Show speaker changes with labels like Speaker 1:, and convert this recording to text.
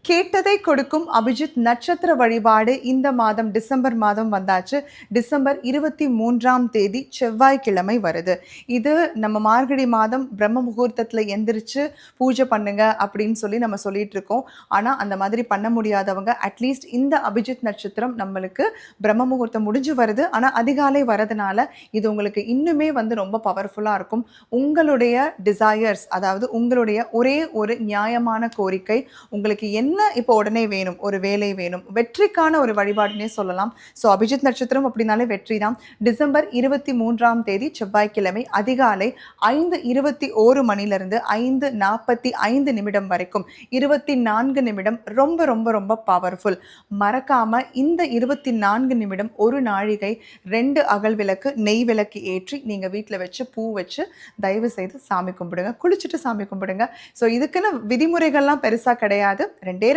Speaker 1: கேட்டதை கொடுக்கும் அபிஜித் நட்சத்திர வழிபாடு இந்த மாதம் டிசம்பர் மாதம் வந்தாச்சு. டிசம்பர் 23ஆம் தேதி செவ்வாய்க்கிழமை வருது. இது நம்ம மார்கழி மாதம் பிரம்ம முகூர்த்தத்தில் எந்திரிச்சு பூஜை பண்ணுங்க அப்படின்னு சொல்லி நம்ம சொல்லிட்டு இருக்கோம். ஆனால் அந்த மாதிரி பண்ண முடியாதவங்க அட்லீஸ்ட் இந்த அபிஜித் நட்சத்திரம் நம்மளுக்கு பிரம்ம முகூர்த்தம் முடிஞ்சு வருது. ஆனால் அதிகாலை வரதுனால இது உங்களுக்கு இன்னுமே ரொம்ப பவர்ஃபுல்லாக இருக்கும். உங்களுடைய டிசையர்ஸ், அதாவது உங்களுடைய ஒரே ஒரு நியாயமான கோரிக்கை, உங்களுக்கு என்ன இப்போ உடனே வேணும், ஒரு வேலை வேணும், வெற்றிக்கான ஒரு வழிபாடுனே சொல்லலாம். ஸோ அபிஜித் நட்சத்திரம் அப்படின்னாலே வெற்றி தான். டிசம்பர் 23ஆம் தேதி செவ்வாய்க்கிழமை அதிகாலை 5:21 மணிலிருந்து 5:45 நிமிடம் வரைக்கும் 24 நிமிடம் ரொம்ப ரொம்ப ரொம்ப பவர்ஃபுல். மறக்காம இந்த 24 நிமிடம் ஒரு நாழிகை 2 அகல் விளக்கு நெய் விளக்கு ஏற்றி நீங்கள் வீட்டில் வச்சு பூ வச்சு தயவு செய்து சாமி கும்பிடுங்க. குளிச்சுட்டு சாமி கும்பிடுங்க. ஸோ இதுக்குன்னு விதிமுறைகள்லாம் பெருசாக கிடையாது. 2